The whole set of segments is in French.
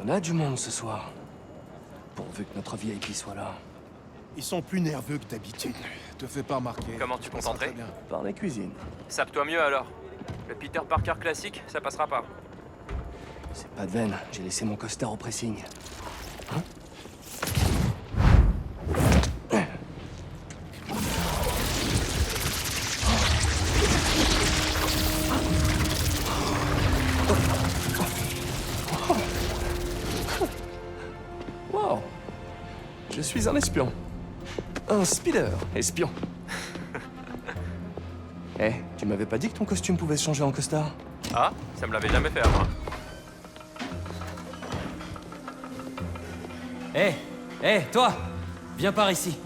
On a du monde ce soir. Pourvu que notre VIP soit là. Ils sont plus nerveux que d'habitude. Te fais pas remarquer. Comment tu comptes entrer? Par la cuisine. Sape-toi mieux alors. Le Peter Parker classique, ça passera pas. C'est pas de veine, j'ai laissé mon costard au pressing. Hein? Wow. Je suis un espion. Un speeder espion. Eh, tu m'avais pas dit que ton costume pouvait se changer en costard? Ah, ça me l'avait jamais fait à moi. Hé, toi! Viens par ici.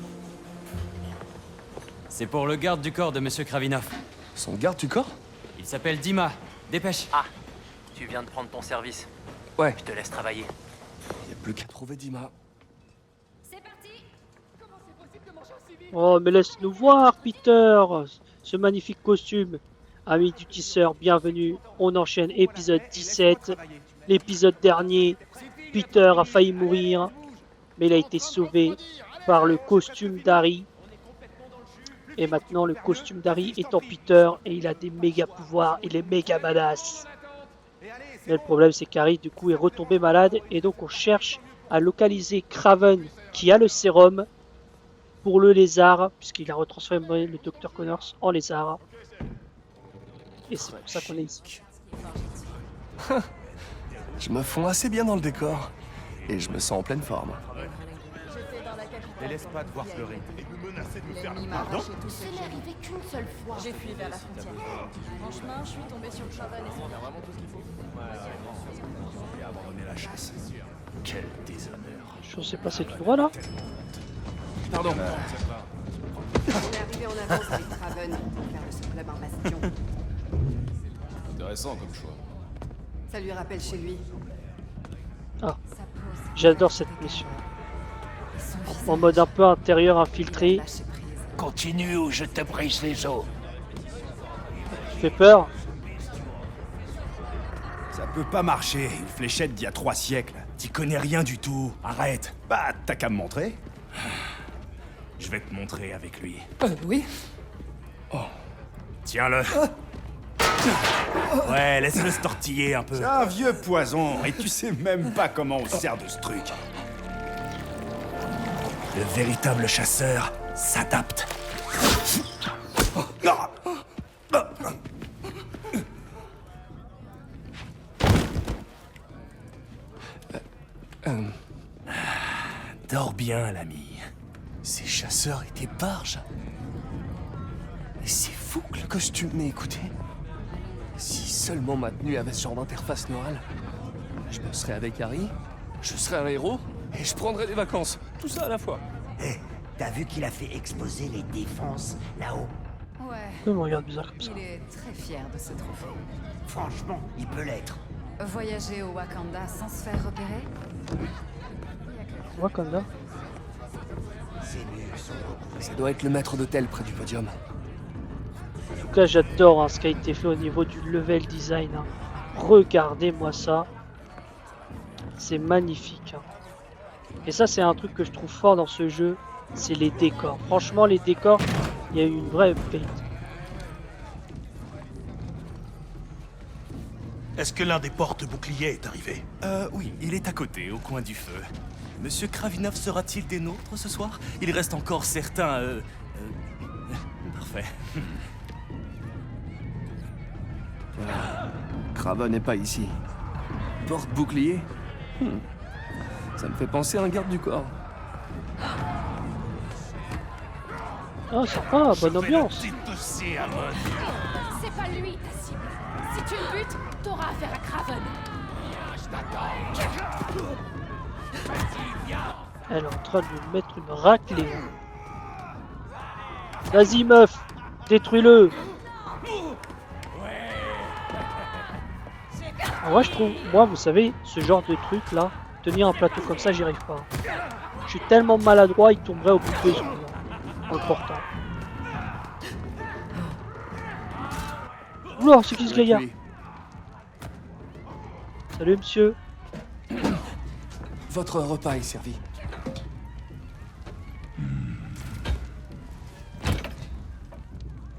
C'est pour le garde du corps de Monsieur Kravinov. Son garde du corps? Il s'appelle Dima. Dépêche. Ah, tu viens de prendre ton service. Ouais. Je te laisse travailler. Y a plus qu'à trouver Dima. Oh, mais laisse-nous voir, Peter, ce magnifique costume. Amis du tisseur, bienvenue. On enchaîne épisode 17. L'épisode dernier, Peter a failli mourir, mais il a été sauvé par le costume d'Harry. Et maintenant, le costume d'Harry est en Peter et il a des méga pouvoirs. Il est méga badass. Mais le problème, c'est qu'Harry, du coup, est retombé malade. Et donc, on cherche à localiser Kraven, qui a le sérum, pour le lézard, puisqu'il a retransformé le Dr Connors en lézard. Et c'est pour ça qu'on est ici. Je me fonds assez bien dans le décor. Et je me sens en pleine forme. Les laisse pas te voir pleurer. Et vous menacez de me faire... Pardon? Ce n'est arrivé qu'une seule fois. J'ai fui vers la frontière. En chemin, je suis tombé sur Kraven et son Vraiment tout ce qu'il faut. Et abandonner la chasse. Quel déshonneur. Je sais pas, c'est tout droit là. Pardon. On est arrivé en avance avec Kraven pour faire de ce club un bastion. Intéressant comme choix. Ça lui rappelle chez lui. Ah, Sa pose, j'adore cette mission. son visage, En mode un peu intérieur infiltré. lâcher prise. Continue ou je te brise les os. Tu fais peur. Ça peut pas marcher, une fléchette d'il y a 3 siècles. T'y connais rien du tout, arrête. Bah, t'as qu'à me montrer. Je vais te montrer avec lui. Oui. Tiens-le. Ouais, laisse-le se tortiller un peu. C'est un vieux poison, et tu sais même pas comment on se sert de ce truc. Le véritable chasseur s'adapte. Dors bien, l'ami. Ces chasseurs étaient barges. Et c'est fou que le costume m'ait écouté. Si seulement ma tenue avait ce genre d'interface neurale, je me serais avec Harry, je serais un héros, et je prendrais des vacances. Tout ça à la fois. Hé, t'as vu qu'il a fait exploser les défenses là-haut? Ouais, Il me regarde bizarre comme ça. il est très fier de ce trophée. Franchement, il peut l'être. Voyager au Wakanda sans se faire repérer? Wakanda. Ces murs sont beaucoup. Ça doit être le maître d'hôtel près du podium. En tout cas, j'adore ce qui a été fait au niveau du level design. Hein. Regardez-moi ça. C'est magnifique. Hein. Et ça, c'est un truc que je trouve fort dans ce jeu. C'est les décors. Franchement, les décors, il y a eu une vraie update. Est-ce que l'un des porte-boucliers est arrivé? Oui, il est à côté, au coin du feu. Monsieur Kravinov sera-t-il des nôtres ce soir? Il reste encore certains... Parfait. Kraven n'est pas ici. Porte-bouclier? Ça me fait penser à un garde du corps. Ah, sympa, bonne ambiance. C'est à mode. C'est pas lui ta cible. Si tu le butes, t'auras affaire à Kraven. Elle est en train de lui mettre une raclée. Vas-y, meuf, détruis-le. Moi, je trouve, moi, vous savez, ce genre de truc là, tenir un plateau comme ça, j'y arrive pas. Je suis tellement maladroit, il tomberait au bout de 2 secondes en le portant. Oula, c'est qui ce gaillard? Salut, monsieur. Votre repas est servi.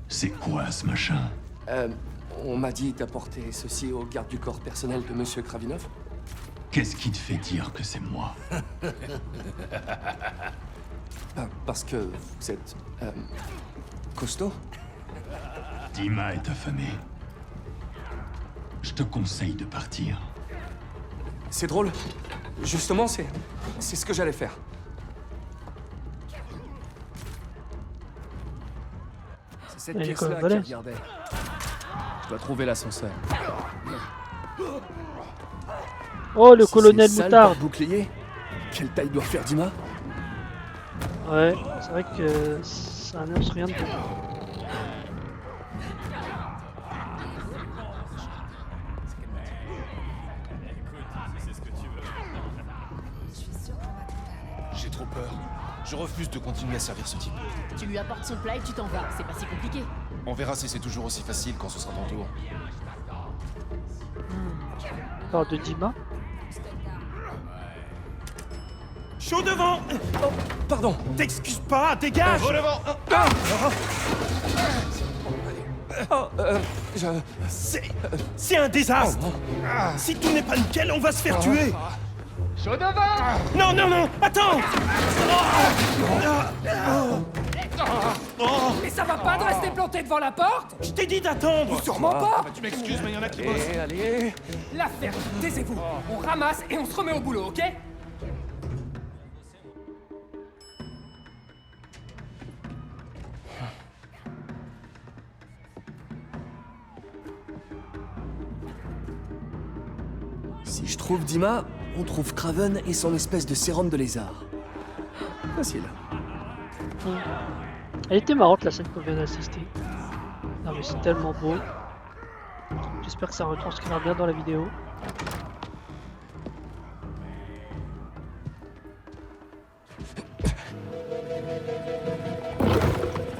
C'est quoi ce machin? On m'a dit d'apporter ceci au garde du corps personnel de Monsieur Kravinov. Qu'est-ce qui te fait dire que c'est moi? Parce que vous êtes... costaud. Dima est affamé. Je te conseille de partir. C'est drôle. Justement, c'est ce que j'allais faire. C'est cette Elle est pièce-là comme qui balèze. regardait. Je dois trouver l'ascenseur. Oh, le Si colonel c'est sale Moutarde. par bouclier, quelle taille doit faire Dima? Ouais, c'est vrai que ça annonce rien de bon. J'ai trop peur. Je refuse de continuer à servir ce type. Tu lui apportes son plat et tu t'en vas. C'est pas si compliqué. On verra si c'est toujours aussi facile quand ce sera ton tour. Part de Dima. Chaud devant! Pardon. T'excuses pas, dégage! C'est un désastre! Si tout n'est pas nickel, on va se faire tuer! Chaud devant! Non, non, non! Attends! Mais ça va pas de rester planté devant la porte? Je t'ai dit d'attendre! Sûrement pas! Tu m'excuses, mais il y en a qui bossent. Allez. L'affaire, taisez-vous. On ramasse et on se remet au boulot, ok? Si je trouve Dima, on trouve Kraven et son espèce de sérum de lézard. Facile. Elle était marrante la scène qu'on vient d'assister. Non mais c'est tellement beau. J'espère que ça retranscrira bien dans la vidéo.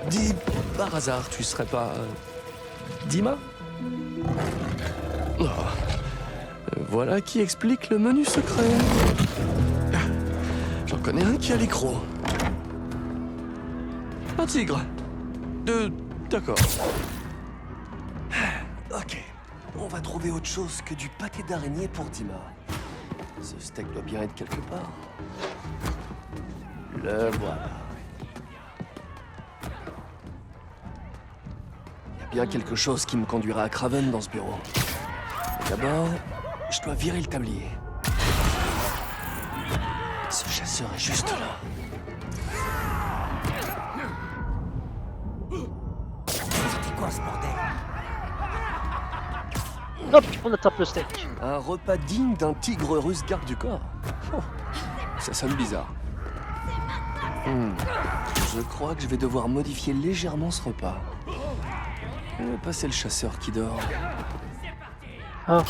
Dis, par hasard, tu serais pas... Dima? Oh. Voilà qui explique le menu secret. J'en connais un qui a les crocs. Un tigre. D'accord. Ok. On va trouver autre chose que du pâté d'araignée pour Dima. Ce steak doit bien être quelque part. Le voilà. Il y a bien quelque chose qui me conduira à Kraven dans ce bureau. Mais d'abord, je dois virer le tablier. Ce chasseur est juste là. C'était quoi ce bordel? Hop, on attrape le steak. Un repas digne d'un tigre russe garde du corps. Oh, ça sonne bizarre. Je crois que je vais devoir modifier légèrement ce repas. Passer le chasseur qui dort. Ah,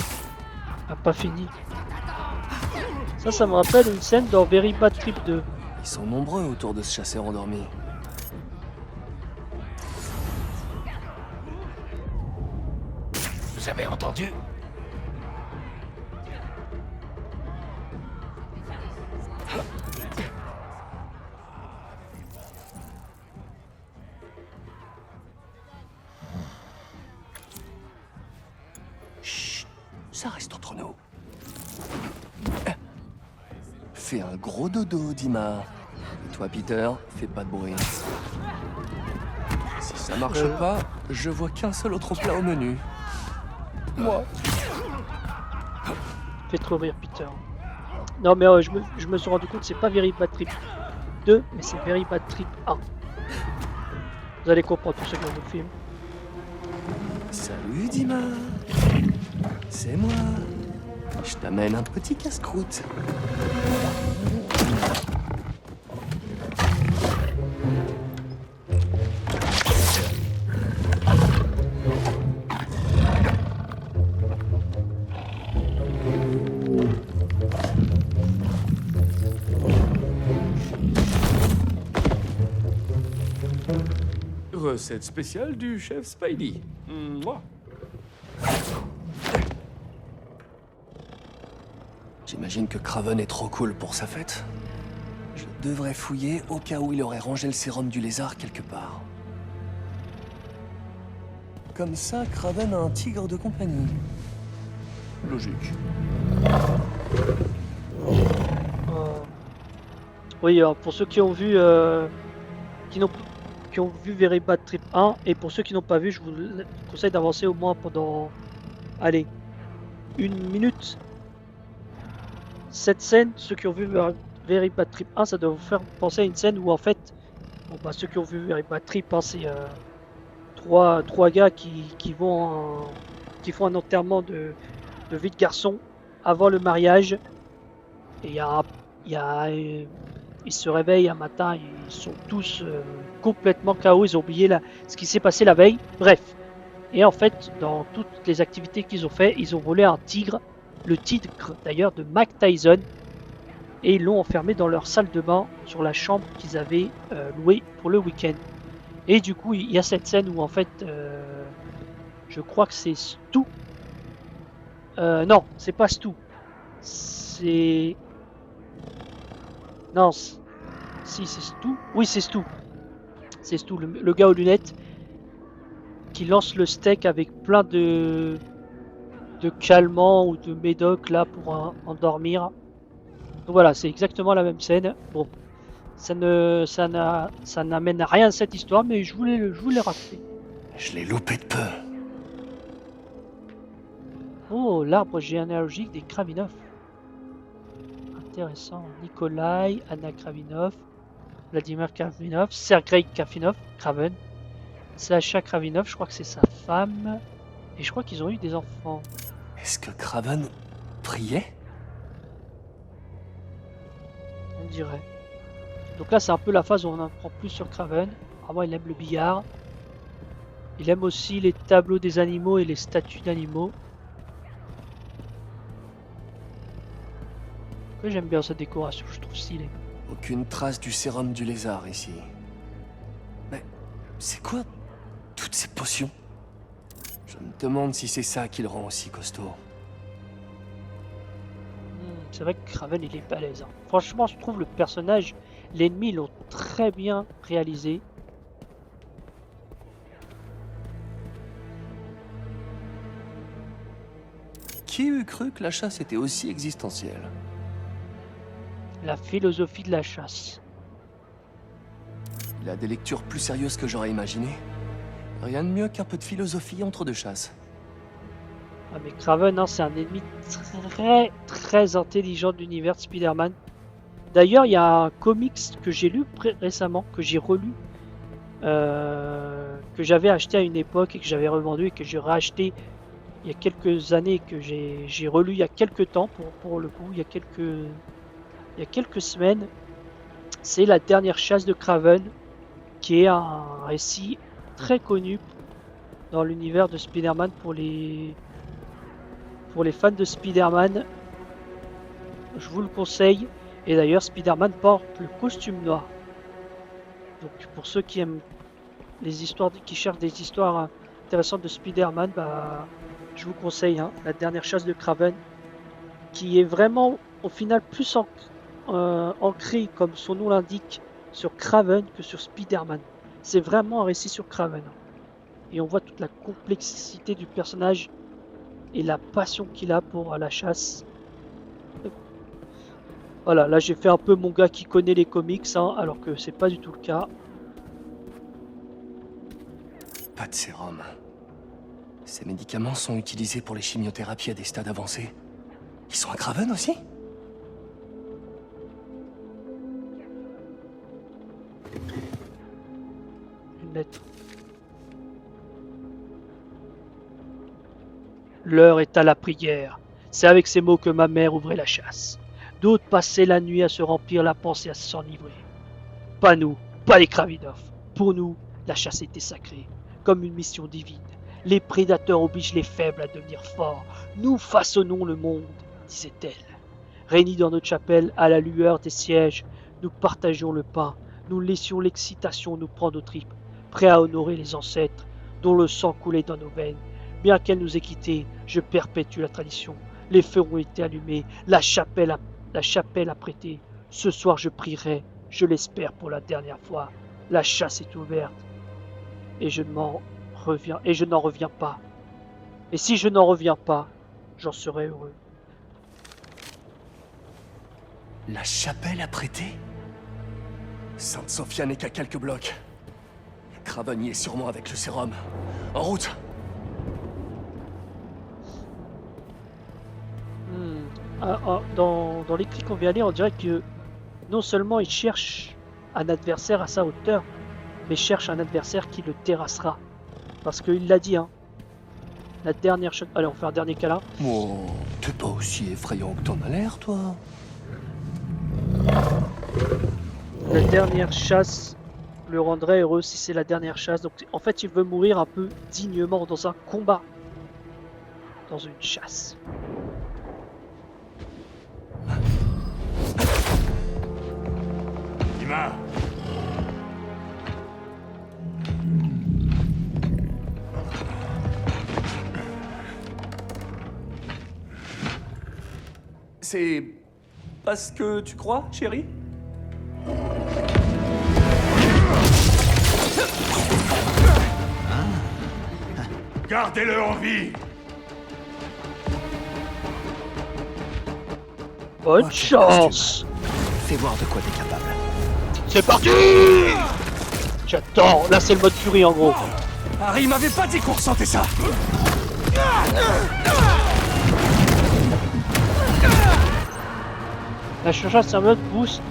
a pas fini. Ça me rappelle une scène dans Very Bad Trip 2. Ils sont nombreux autour de ce chasseur endormi. Vous avez entendu? Chut, ça reste entre nous. Fais un gros dodo, Dima. Et toi, Peter, fais pas de bruit. Si ça marche pas, je vois qu'un seul autre plat au menu. Moi. Fait trop rire Peter. Non mais je me suis rendu compte que c'est pas Very Bad Trip 2, mais c'est Very Bad Trip 1. Vous allez comprendre pour ceux qui ont vu le film. Salut, Dima. C'est moi. Je t'amène un petit casse-croûte. Recette spéciale du chef Spidey. Mouah. J'imagine que Craven est trop cool pour sa fête. Je devrais fouiller au cas où il aurait rangé le sérum du lézard quelque part. Comme ça, Craven a un tigre de compagnie. Logique. Oui, alors pour ceux qui ont vu qui ont vu Very Bad Trip 1 et pour ceux qui n'ont pas vu, je vous conseille d'avancer au moins pendant, allez, 1 minute. Cette scène, ceux qui ont vu Very Bad Trip 1, ça doit vous faire penser à une scène où en fait, bon, bah, ceux qui ont vu Very Bad Trip 1, c'est trois gars qui font un enterrement de vie de garçon avant le mariage. Et ils se réveillent un matin, ils sont tous complètement KO, ils ont oublié ce qui s'est passé la veille. Bref. Et en fait, dans toutes les activités qu'ils ont fait, ils ont volé un tigre, le tigre d'ailleurs de Mike Tyson, et ils l'ont enfermé dans leur salle de bain sur la chambre qu'ils avaient louée pour le week-end. Et du coup, il y a cette scène où en fait, je crois que c'est Stu. Non, c'est pas Stu. C'est... Non, si c'est Stu. Oui, c'est Stu. C'est Stu, le gars aux lunettes qui lance le steak avec plein de calmants ou de médocs là pour endormir. Donc voilà, c'est exactement la même scène. Bon, ça n'amène à rien à cette histoire, mais je voulais raconter. Je l'ai loupé de peu. Oh, l'arbre généalogique des Kravinov. Intéressant. Nikolai, Anna Kravinov, Vladimir Kravinov, Sergei Kraven, Sacha Kravinov, je crois que c'est sa femme. Et je crois qu'ils ont eu des enfants. Est-ce que Craven priait? On dirait. Donc là, c'est un peu la phase où on en apprend plus sur Craven. Vraiment, il aime le billard. Il aime aussi les tableaux des animaux et les statues d'animaux. J'aime bien cette décoration, je trouve stylée. Aucune trace du sérum du lézard ici. Mais c'est quoi toutes ces potions? Je me demande si c'est ça qui le rend aussi costaud. C'est vrai que Craven il est balèze. Hein. Franchement, je trouve le personnage, l'ennemi, ils l'ont très bien réalisé. Qui eût cru que la chasse était aussi existentielle? La philosophie de la chasse. Il a des lectures plus sérieuses que j'aurais imaginé. Rien de mieux qu'un peu de philosophie entre deux chasses. Ah mais Craven, hein, c'est un ennemi très intelligent de l'univers de Spider-Man. D'ailleurs, il y a un comics que j'ai lu récemment, que j'ai relu, que j'avais acheté à une époque et que j'avais revendu et que j'ai racheté il y a quelques années, que j'ai relu il y a quelques temps, pour le coup, il y a quelques semaines. C'est La Dernière Chasse de Craven, qui est un récit très connu dans l'univers de Spider-Man pour les fans de Spider-Man. Je vous le conseille. Et d'ailleurs, Spider-Man porte le costume noir. Donc pour ceux qui aiment les histoires, qui cherchent des histoires intéressantes de Spider-Man, bah, je vous conseille La Dernière Chasse de Craven, qui est vraiment au final plus ancré, comme son nom l'indique, sur Craven que sur Spider-Man. C'est vraiment un récit sur Craven. Et on voit toute la complexité du personnage et la passion qu'il a pour la chasse. Voilà, là j'ai fait un peu mon gars qui connaît les comics, hein, alors que c'est pas du tout le cas. Pas de sérum. Ces médicaments sont utilisés pour les chimiothérapies à des stades avancés. Ils sont à Craven aussi? Une lettre. L'heure est à la prière. C'est avec ces mots que ma mère ouvrait la chasse. D'autres passaient la nuit à se remplir la pensée, à s'enivrer. Pas nous, pas les Kravinov. Pour nous, la chasse était sacrée, comme une mission divine. Les prédateurs obligent les faibles à devenir forts. Nous façonnons le monde, disait-elle. Réunis dans notre chapelle, à la lueur des sièges, nous partagions le pain. Nous laissions l'excitation nous prendre aux tripes, prêts à honorer les ancêtres, dont le sang coulait dans nos veines. Bien qu'elle nous ait quittés, je perpétue la tradition. Les feux ont été allumés. La chapelle a prêté. Ce soir, je prierai, je l'espère pour la dernière fois. La chasse est ouverte. Et je n'en reviens pas. Et si je n'en reviens pas, j'en serai heureux. La chapelle a prêté? Sainte-Sophia n'est qu'à quelques blocs. Craven y est sûrement avec le sérum. En route! Dans l'écrit qu'on vient lire, on dirait que non seulement il cherche un adversaire à sa hauteur, mais cherche un adversaire qui le terrassera. Parce qu'il l'a dit, hein. La dernière chose... Allez, on fait un dernier câlin. Oh, t'es pas aussi effrayant que t'en as l'air, toi. La dernière chasse le rendrait heureux si c'est la dernière chasse. Donc en fait, il veut mourir un peu dignement dans un combat. Dans une chasse. Dima! C'est... parce que tu crois, chérie? Gardez-le en vie! Bonne chance! Fais voir de quoi t'es capable. C'est parti! J'adore! Là, c'est le mode furie en gros. Harry m'avait pas dit qu'on ressentait ça! La surcharge c'est un mode boost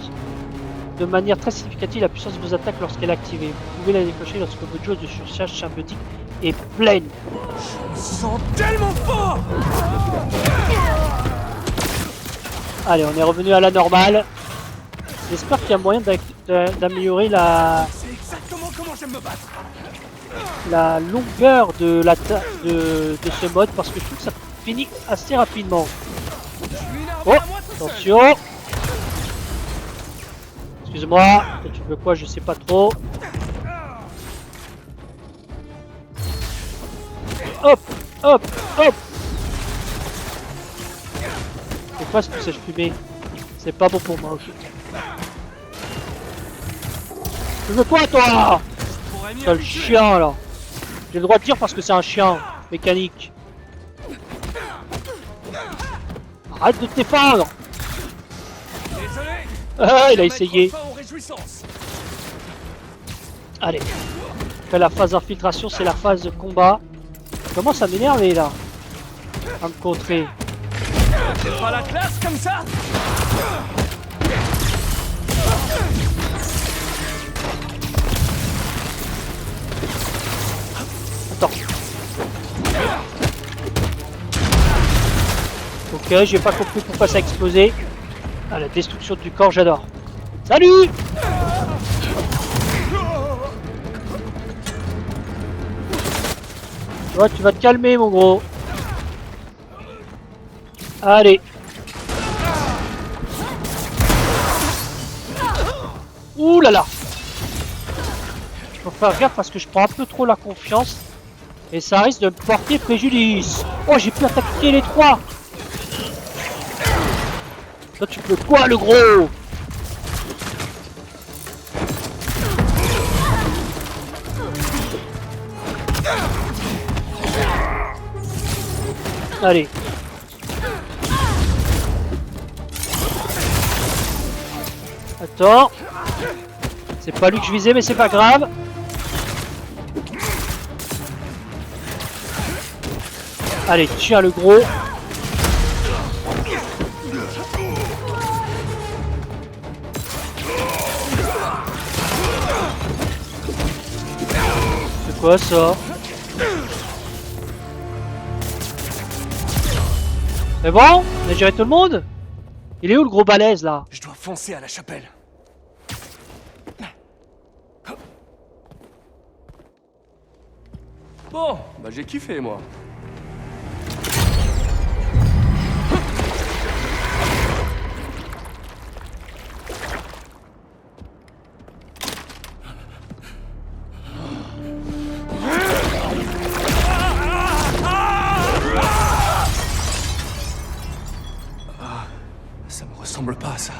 de manière très significative la puissance de vos attaques lorsqu'elle est activée. Vous pouvez la déclencher lorsque votre jauge de surcharge symbiotique est pleine. Je sens tellement fort! Allez, on est revenu à la normale. J'espère qu'il y a moyen d'améliorer la... C'est exactement comment j'aime me battre! La longueur de ce mode parce que je trouve que ça finit assez rapidement. Oh, attention! Excuse-moi, tu veux quoi, je sais pas trop. Hop, hop, hop! C'est quoi ce poussage fumé? C'est pas bon pour moi, ok. Tu veux quoi, toi? Sale chien, là! J'ai le droit de dire parce que c'est un chien mécanique. Arrête de te défendre! Ah, il a essayé. Allez. Après la phase d'infiltration, c'est la phase de combat. Comment ça m'énerve là? À me contrer. C'est pas la classe comme ça? Attends. Ok, j'ai pas compris pourquoi ça a explosé. Ah, la destruction du corps, j'adore. Salut! Ouais, tu vas te calmer, mon gros. Allez. Ouh là là. Faut faire gaffe parce que je prends un peu trop la confiance. Et ça risque de me porter préjudice. Oh, j'ai pu attaquer les trois. Toi, tu peux quoi, le gros? Allez. Attends. C'est pas lui que je visais, mais c'est pas grave. Allez, tiens le gros. C'est quoi ça? C'est bon? On a géré tout le monde? Il est où le gros balèze là? Je dois foncer à la chapelle. Bon, bah j'ai kiffé moi. Ça me ressemble pas à ça.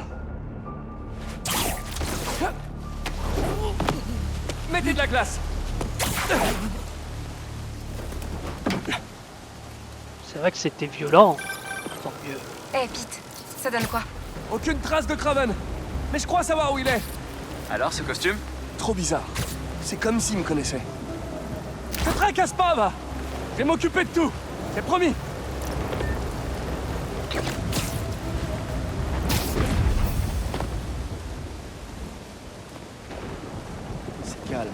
Mettez de la glace. C'est vrai que c'était violent. Tant mieux. Eh, Pete, ça donne quoi? Aucune trace de Craven. Mais je crois savoir où il est. Alors, ce costume? Trop bizarre. C'est comme s'il me connaissait. Te tracasse pas, va. Je vais m'occuper de tout. C'est promis. C'est calme.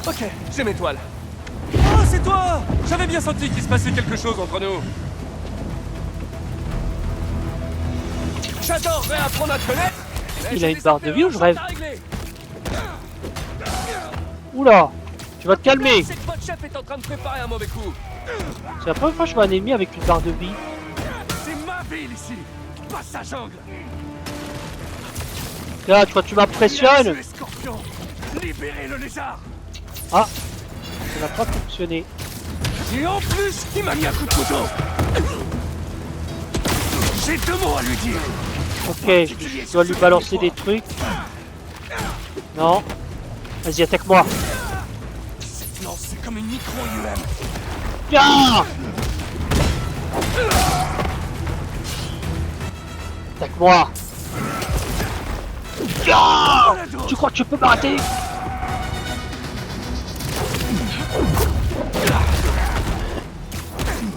Ok, j'ai mes toiles. Oh, c'est toi! J'avais bien senti qu'il se passait quelque chose entre nous. J'adorerais apprendre à te connaître. Il a une barre de vie ou je rêve? Oula! Tu vas te calmer! C'est que votre chef est en train de préparer un mauvais coup. C'est la première fois que je vois un ennemi avec une barre de vie. C'est ma ville ici, pas sa jungle. Là, tu vois, tu m'impressionnes! Les scorpions, libérez le lézard. Ah! Ça n'a pas fonctionné. Et en plus, il m'a mis un coup de couteau. J'ai 2 mots à lui dire. Ok, je dois lui balancer des trucs. Non. Vas-y, attaque-moi. Non, c'est comme une micro-UM. Tiens! Attaque-moi. Tiens! Tu crois que tu peux m'arrêter?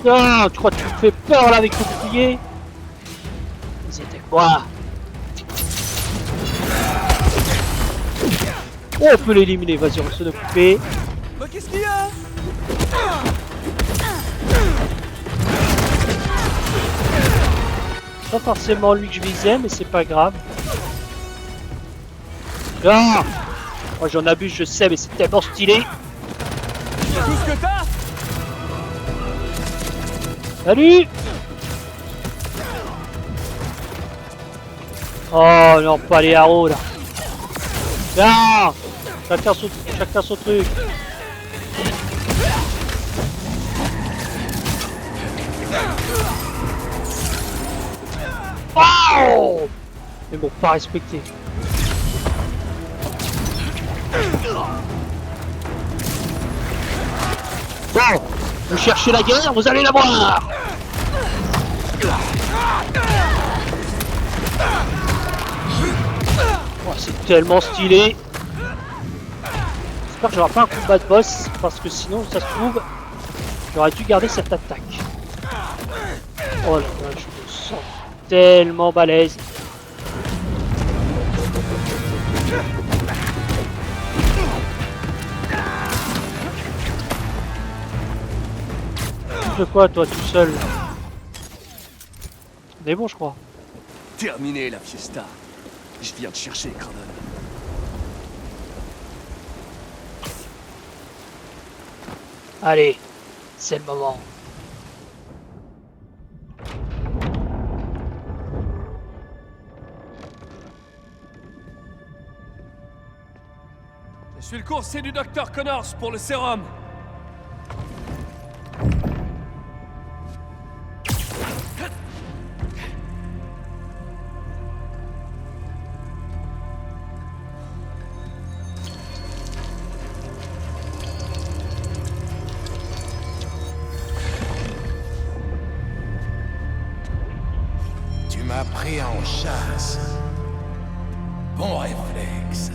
Tiens! Tu crois que tu me fais peur là avec ton bouclier? Vas-y, attaque-moi. Oh, on peut l'éliminer, vas-y, on va s'en occuper. Mais qu'est-ce qu'il y a? Pas forcément lui que je visais, mais c'est pas grave. Ah! Moi j'en abuse, je sais, mais c'est tellement stylé. C'est tout ce que t'as? Salut! Oh non, pas les haros là. Ah! Chacun son truc. Oh! Mais bon, pas respecté. Bon, vous cherchez la guerre, vous allez la voir. Oh, c'est tellement stylé. J'espère que j'aurai pas un combat de boss, parce que sinon, ça se trouve, j'aurais dû garder cette attaque. Oh là là, je me sens tellement balèze. Tu fais quoi toi tout seul? On est bon je crois. Terminé la fiesta. Je viens de chercher Craven. Allez, c'est le moment. Je suis le coursier du Dr Connors pour le sérum. Tu m'as pris en chasse. Bon réflexe.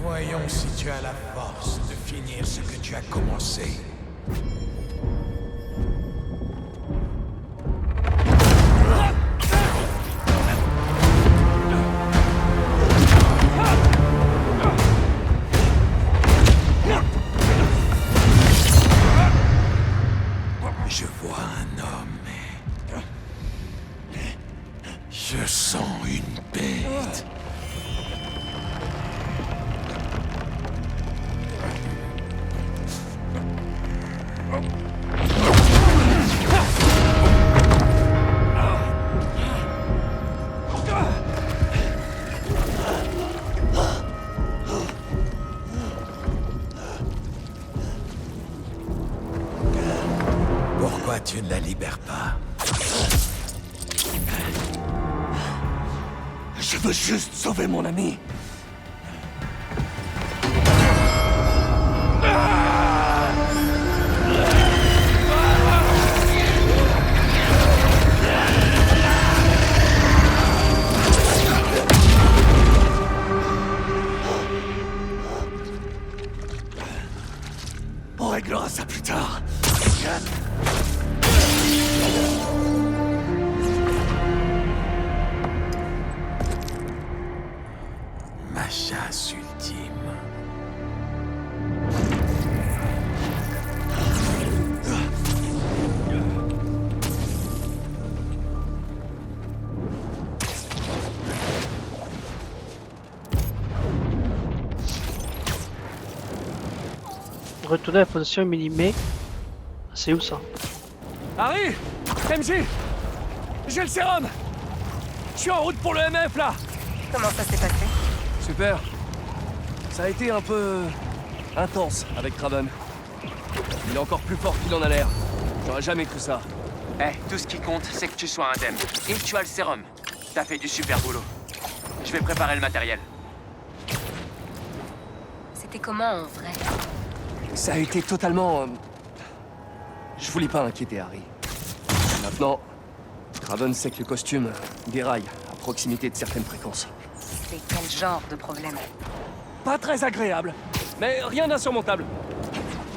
Voyons si tu as la force de finir ce que tu as commencé. Je vois un homme. Je sens une bête. Je veux juste sauver mon ami. On réglera ça plus tard. Ma chasse ultime. Retourner à la position minimée. C'est où ça? Harry! MJ! J'ai le sérum! Je suis en route pour le MF là! Comment ça s'est passé? Super. Ça a été un peu... intense avec Craven. Il est encore plus fort qu'il en a l'air. J'aurais jamais cru ça. Tout ce qui compte, c'est que tu sois indemne. Et que tu as le sérum. T'as fait du super boulot. Je vais préparer le matériel. C'était comment en vrai? Ça a été totalement... Je voulais pas inquiéter Harry. Maintenant, Craven sait que le costume déraille à proximité de certaines fréquences. C'est quel genre de problème? Pas très agréable, mais rien d'insurmontable.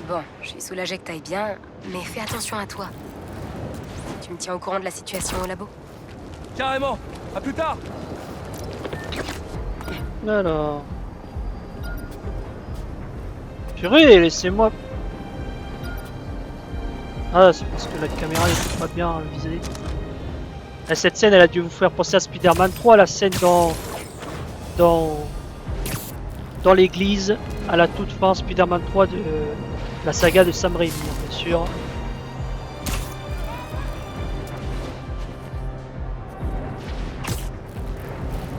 Bon, je suis soulagée que t'ailles bien, mais fais attention à toi. Tu me tiens au courant de la situation au labo? Carrément. À plus tard. Alors... Purée, laissez-moi... Ah, c'est parce que la caméra n'est pas bien visée. Là, cette scène, elle a dû vous faire penser à Spider-Man 3, la scène dans l'église, à la toute fin, Spider-Man 3 de la saga de Sam Raimi, bien sûr.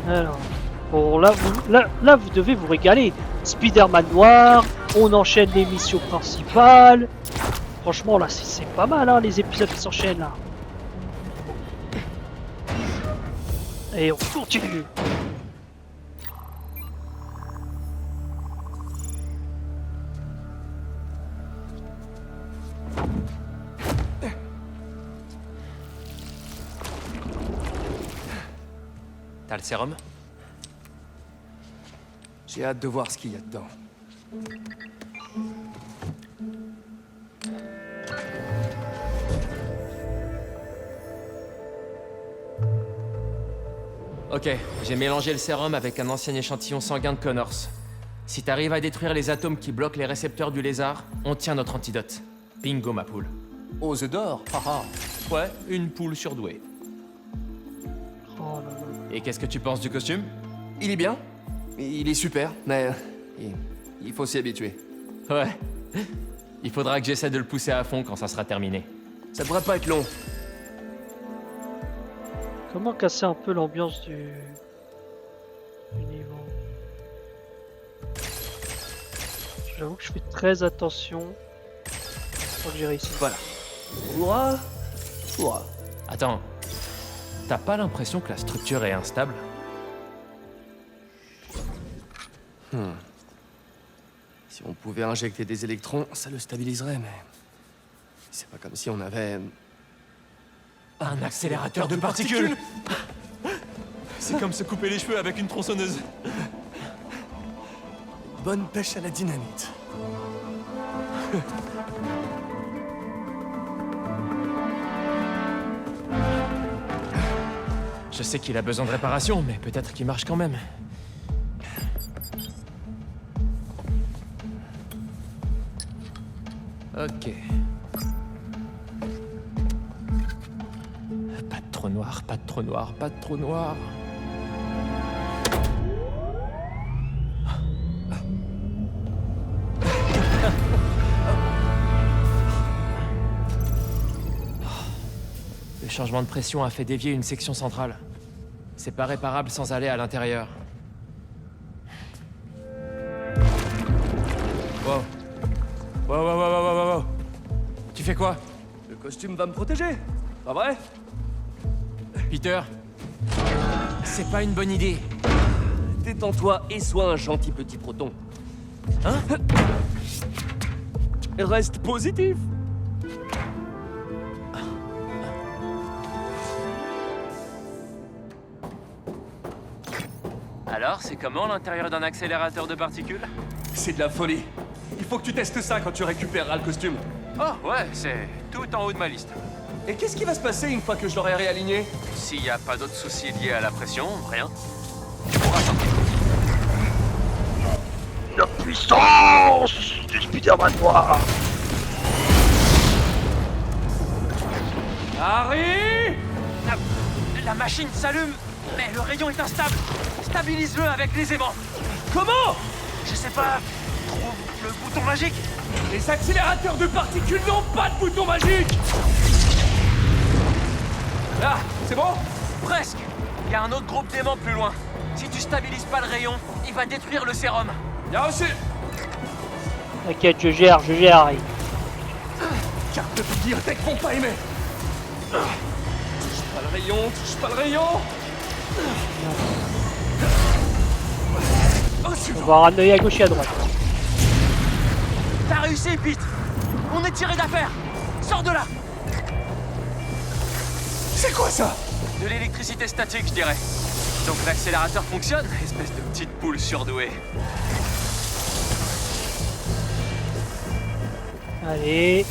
Alors, bon, là, vous devez vous régaler. Spider-Man noir, on enchaîne les missions principales. Franchement, là, c'est pas mal, hein, les épisodes qui s'enchaînent, là. Et on continue. T'as le sérum? J'ai hâte de voir ce qu'il y a dedans. Ok, j'ai mélangé le sérum avec un ancien échantillon sanguin de Connors. Si t'arrives à détruire les atomes qui bloquent les récepteurs du lézard, on tient notre antidote. Bingo, ma poule. Aux œufs d'or. Haha. Ouais, une poule surdouée. Oh là là. Et qu'est-ce que tu penses du costume? Il est bien. Il est super, mais... il faut s'y habituer. Ouais. Il faudra que j'essaie de le pousser à fond quand ça sera terminé. Ça devrait pas être long. Comment casser un peu l'ambiance du niveau? J'avoue que je fais très attention pour gérer ici. Voilà. Hurrah. Hurrah. Attends, t'as pas l'impression que la structure est instable? Si on pouvait injecter des électrons, ça le stabiliserait, mais... c'est pas comme si on avait... Un accélérateur de particules. C'est comme se couper les cheveux avec une tronçonneuse. Bonne pêche à la dynamite. Je sais qu'il a besoin de réparation, mais peut-être qu'il marche quand même. Ok. Pas de trou noir, pas de trou noir, pas de trou noir. Le changement de pression a fait dévier une section centrale. C'est pas réparable sans aller à l'intérieur. Wow. Wow. Tu fais quoi? Le costume va me protéger, pas vrai? Peter, C'est pas une bonne idée. Détends-toi et sois un gentil petit proton. Hein? Reste positif. Alors, c'est comment l'intérieur d'un accélérateur de particules? C'est de la folie. Il faut que tu testes ça quand tu récupéreras le costume. Oh, ouais, c'est tout en haut de ma liste. Et qu'est-ce qui va se passer une fois que je l'aurai réaligné? S'il n'y a pas d'autres soucis liés à la pression, rien. Tu pourras sortir. La puissance du Spider-Man noir. Harry! La machine s'allume, mais le rayon est instable. Stabilise-le avec les aimants. Comment? Je sais pas. Trouve le bouton magique. Les accélérateurs de particules n'ont pas de bouton magique! Là, c'est bon? Presque. Il y a un autre groupe d'aimants plus loin. Si tu stabilises pas le rayon, il va détruire le sérum. Bien reçu! T'inquiète, je gère, Harry. Carte de bibliothèque vont pas aimer! Touche pas le rayon, touche pas le rayon! Oh, On suivant! va un œil à gauche et à droite. T'as réussi, Pete. On est tiré d'affaire. Sors de là. C'est quoi ça? De l'électricité statique, je dirais. Donc l'accélérateur fonctionne, espèce de petite poule surdouée. Allez.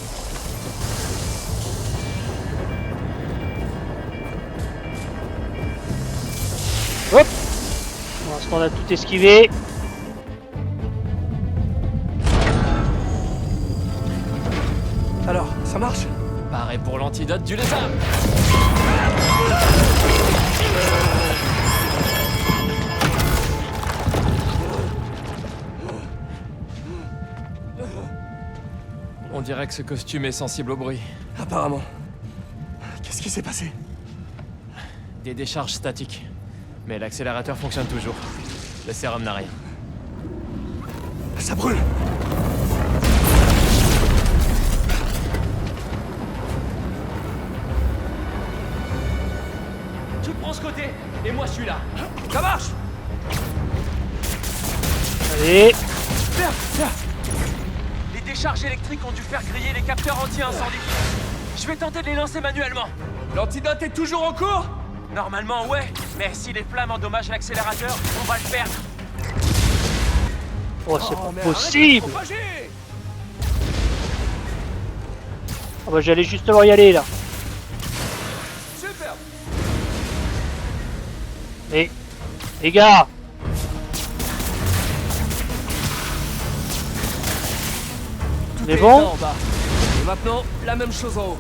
Hop. Pour l'instant, on a tout esquivé. Alors, ça marche? Pareil pour l'antidote du lézard. On dirait que ce costume est sensible au bruit. Apparemment. Qu'est-ce qui s'est passé? Des décharges statiques. Mais l'accélérateur fonctionne toujours. Le sérum n'a rien. Ça brûle! Tu prends ce côté, et moi je suis là. Ça marche! Allez. Viens, viens! Les décharges électriques ont dû faire griller les capteurs anti-incendie. Je vais tenter de les lancer manuellement. L'antidote est toujours en cours? Normalement, ouais. Mais si les flammes endommagent l'accélérateur, on va le perdre. Oh, c'est mais pas arrête possible. de propager! Ah bah j'allais justement y aller là. Super! Mais les gars. Tout est est bon là en bas. Et maintenant, la même chose en haut.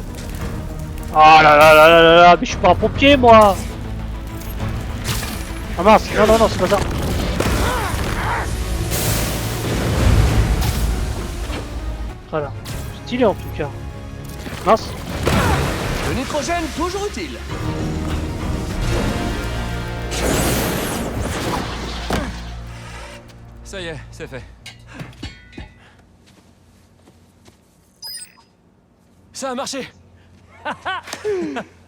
Ah là là là là là là, mais je suis pas un pompier moi. Ah mince, non non non, c'est pas ça. Voilà, stylé en tout cas. Mince. Le nitrogène, toujours utile. Ça y est, c'est fait. Ça a marché!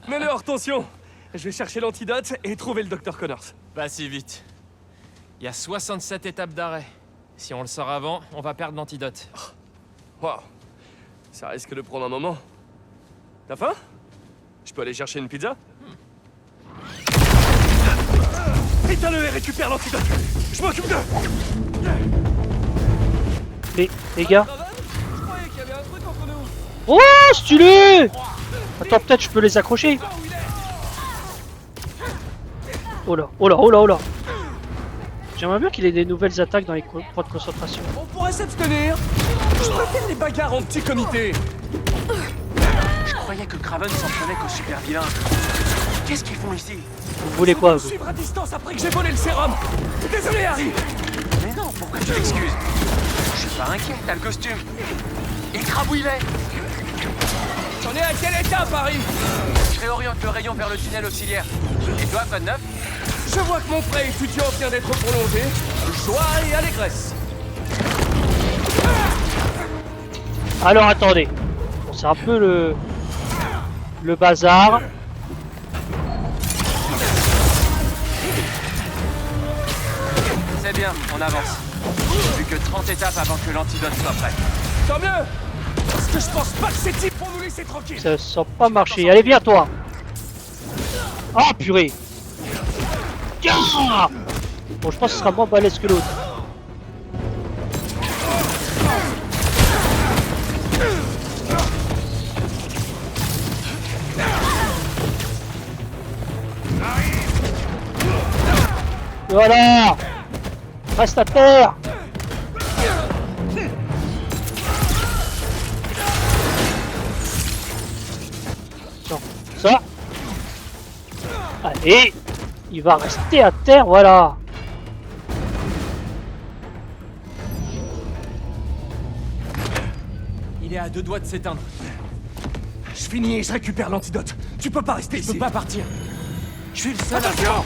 Mets-le hors tension. Je vais chercher l'antidote et trouver le docteur Connors. Pas si vite. Il y a 67 étapes d'arrêt. Si on le sort avant, on va perdre l'antidote. Waouh. Ça risque de prendre un moment. T'as faim? Je peux aller chercher une pizza? Éteins-le et récupère l'antidote. Je m'occupe d'eux. Les gars. Je croyais qu'il y avait un truc entre nous. Oh, stylé! Attends, peut-être je peux les accrocher. Oh là, oh là, oh là, oh là. J'aimerais bien qu'il ait des nouvelles attaques dans les points de concentration. On pourrait s'abstenir. Je préfère les bagarres en petit comité. Je croyais que Kraven s'en prenait qu'aux super vilains. Qu'est-ce qu'ils font ici? Vous voulez quoi, vous? Suivre à distance après que j'ai volé le sérum. Désolé, Harry. Mais non, pourquoi tu l'excuses? Je suis pas inquiet, t'as le costume. Et Crabbe où il est? J'en ai à quel état, Harry? Je réoriente le rayon vers le tunnel auxiliaire. Et toi, pas de neuf? Je vois que mon prêt étudiant vient d'être prolongé. Joie et allégresse. Alors attendez. Bon, c'est un peu le bazar. Très bien, on avance. Plus que 30 étapes avant que l'antidote soit prêt. Tant mieux. Parce que je pense pas que ces types vont nous laisser tranquilles. Ça sent pas marcher. Allez, viens, toi. Ah, purée. Tiens. Bon, je pense que ce sera moins balèze que l'autre. Voilà. Reste à terre. Non, ça. Allez. Il va rester à terre, voilà. Il est à 2 doigts de s'éteindre. Je finis et je récupère l'antidote. Tu peux pas rester ici. Je peux pas partir. Je suis le seul. Attention.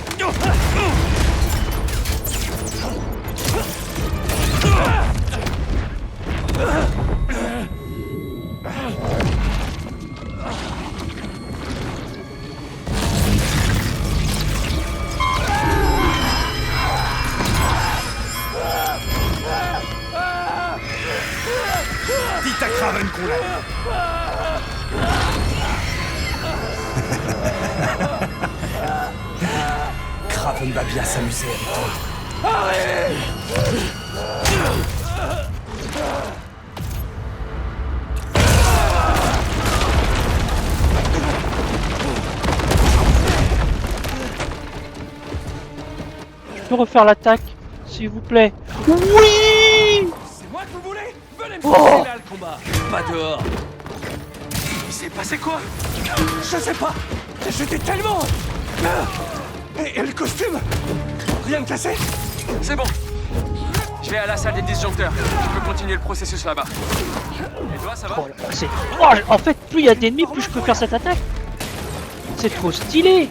Dites à Kraven qu'on l'aide. Kraven va bien s'amuser avec toi. Je peux refaire l'attaque, s'il vous plaît. Oui. C'est moi que vous voulez. Venez me Oh. chercher là le combat. Pas dehors. Il s'est passé quoi? Je sais pas. J'étais tellement. Et le costume. Rien de cassé. C'est bon. Je vais à la salle des disjoncteurs. Je peux continuer le processus là-bas. Et toi, ça va? Oh là là, c'est... Oh, en fait, plus il y a d'ennemis, plus je peux faire cette attaque. C'est trop stylé.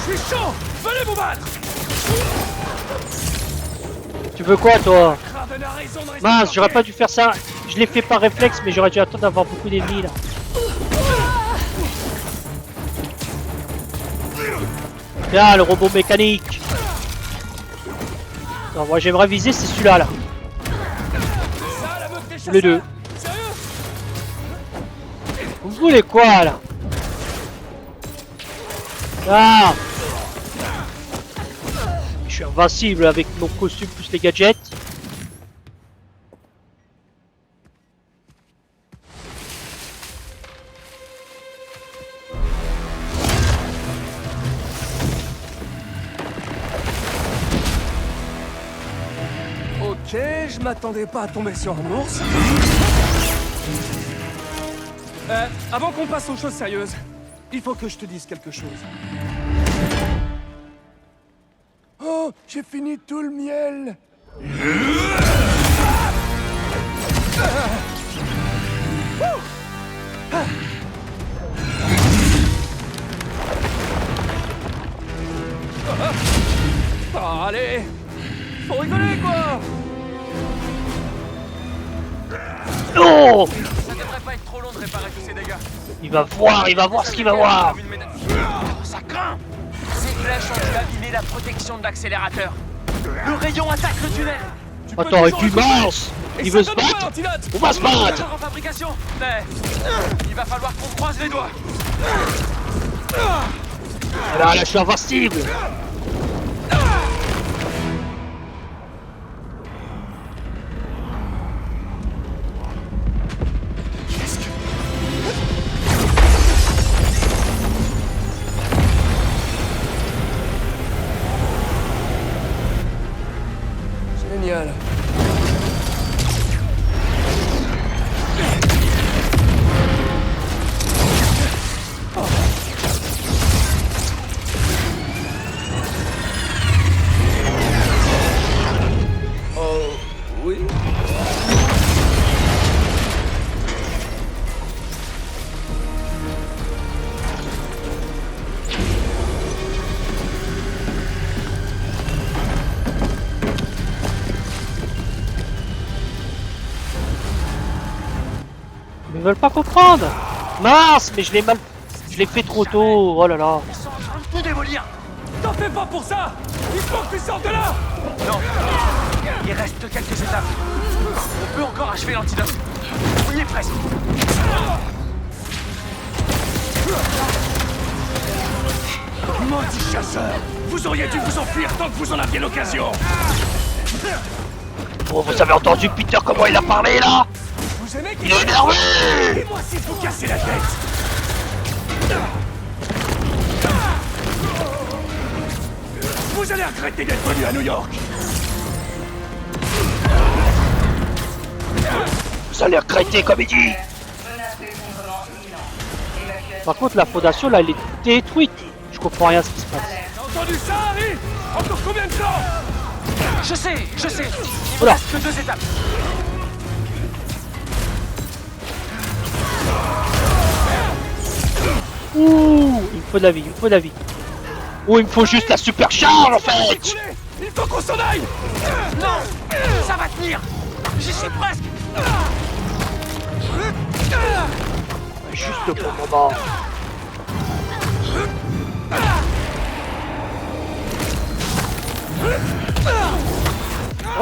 Je suis chaud. Venez vous battre. Tu veux quoi, toi? Kraven a raison de rester Mince, j'aurais bloqué. pas dû faire ça. Je l'ai fait par réflexe, mais j'aurais dû attendre d'avoir beaucoup d'ennemis, là. Bien, le robot mécanique. Non, moi j'aimerais viser, c'est celui-là, là. Ça, la meute des chasseurs. Les deux. Sérieux? Vous voulez quoi, là? Ah! Je suis invincible avec mon costume plus les gadgets. Ok, je m'attendais pas à tomber sur un ours. Avant qu'on passe aux choses sérieuses, il faut que je te dise quelque chose. Oh, j'ai fini tout le miel. Oh, allez, faut rigoler quoi. Oh! Ça devrait pas être trop long de réparer tous ces dégâts. Il va voir ce qu'il va voir! Oh, ça craint. Ces flèches ont dû abîmer la protection de l'accélérateur. Le rayon attaque le tunnel. Attends, et puis mince! Il veut se battre? On va se battre! Encore en fabrication. Mais il va falloir qu'on croise les doigts. Là, je suis invincible! Génial. Oh, oui. Mais ils veulent pas comprendre! Mince! Mais je l'ai mal... Je l'ai fait trop tôt! Oh là là! Ils sont en train de tout démolir. T'en fais pas pour ça! Il faut que tu sortes de là! Non. Il reste quelques étapes. On peut encore achever l'antidote. On y est presque. Maudit chasseur! Vous auriez dû vous enfuir tant que vous en aviez l'occasion! Oh, vous avez entendu Peter comment il a parlé là? Vous aimez qu'il Il est énervé! Et moi si vous cassez la tête! Vous allez regretter d'être venu à New York! Vous allez regretter comme il dit! Par contre, la fondation là, elle est détruite. Je comprends rien à ce qui se passe. T'as entendu ça, Harry? Encore combien de temps? Je sais. Il me Oula. reste que 2 étapes. Ouh, il me faut de la vie, il me faut de la vie. Oh, il me faut juste la supercharge en fait! Il faut qu'on s'en aille! Non, ça va tenir. J'y suis presque. Juste au bon moment.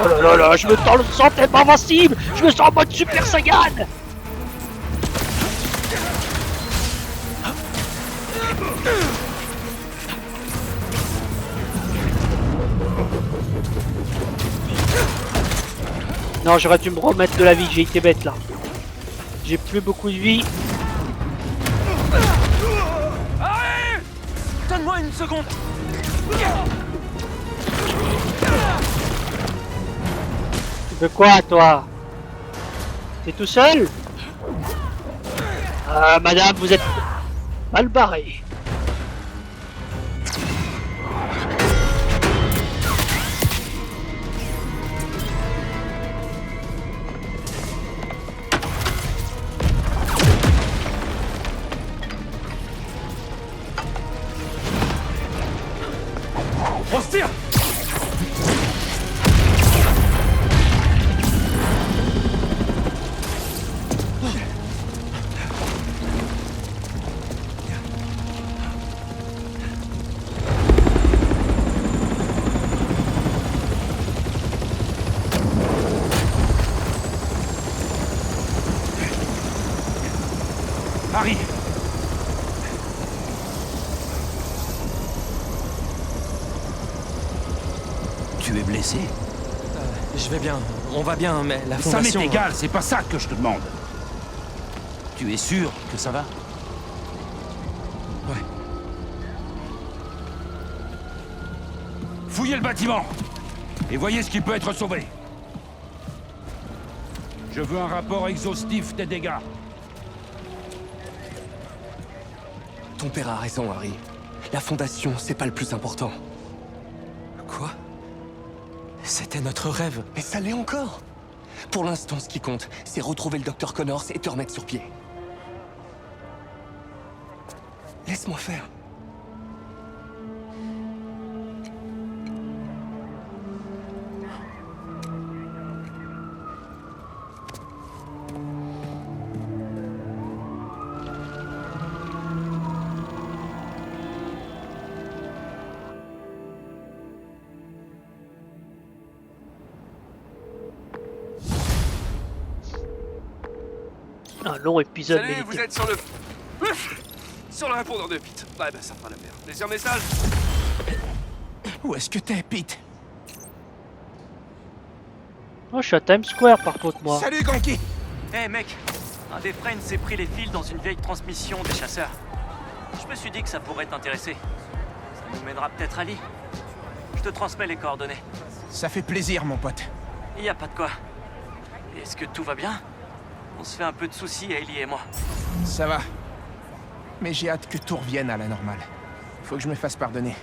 Oh là là là, je me sens tellement invincible! Je me sens en mode Super Saiyan! Non, j'aurais dû me remettre de la vie, j'ai été bête là. J'ai plus beaucoup de vie. Allez! Donne-moi une seconde. Tu veux quoi, toi? T'es tout seul? Ah, madame, vous êtes mal barrée. On se tire! Harry! Tu es blessé? Je vais bien, on va bien, mais la Ça fondation... m'est égal, c'est pas ça que je te demande. Tu es sûr que ça va? Ouais. Fouillez le bâtiment et voyez ce qui peut être sauvé. Je veux un rapport exhaustif des dégâts. Ton père a raison, Harry. La fondation, c'est pas le plus important. Quoi? C'était notre rêve. Mais ça l'est encore. Pour l'instant, ce qui compte, c'est retrouver le docteur Connors et te remettre sur pied. Laisse-moi faire. Un long épisode Salut, mérité. vous êtes sur le... Sur le répondeur de Pete. Ouais, bah ça fera l'affaire. Désir message? Où est-ce que t'es, Pete? Oh, je suis à Times Square par contre, moi. Salut, Ganki! Hé mec, un des Friends s'est pris les fils dans une vieille transmission des chasseurs. Je me suis dit que ça pourrait t'intéresser. Ça nous mènera peut-être à Lee. Je te transmets les coordonnées. Ça fait plaisir, mon pote. Y a pas de quoi. Est-ce que tout va bien? On se fait un peu de soucis, Ellie et moi. Ça va. Mais j'ai hâte que tout revienne à la normale. Faut que je me fasse pardonner.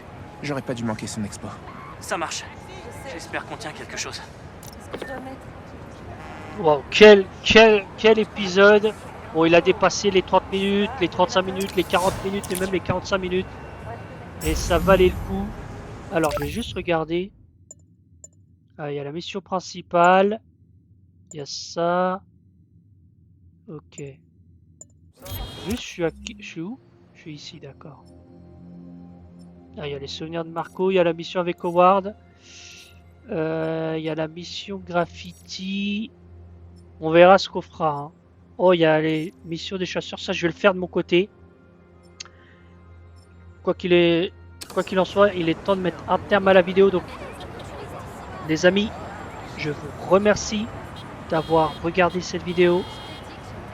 J'aurais pas dû manquer son expo. Ça marche. J'espère qu'on tient quelque chose. Wow, quel épisode. Bon, il a dépassé les 30 minutes, les 35 minutes, les 40 minutes et même les 45 minutes. Et ça valait le coup. Alors, je vais juste regarder. Ah, il y a la mission principale. Il y a ça. Ok. Juste, je suis où? Je suis ici, d'accord. Ah, il y a les souvenirs de Marco, il y a la mission avec Howard. Il y a la mission graffiti. On verra ce qu'on fera. Hein. Oh, il y a les missions des chasseurs. Ça, je vais le faire de mon côté. Quoi qu'il en soit, il est temps de mettre un terme à la vidéo. Donc, les amis, je vous remercie d'avoir regardé cette vidéo.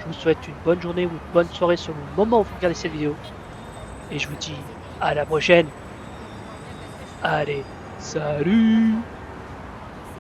Je vous souhaite une bonne journée ou une bonne soirée selon le moment où vous regardez cette vidéo. Et je vous dis à la prochaine. Allez, salut!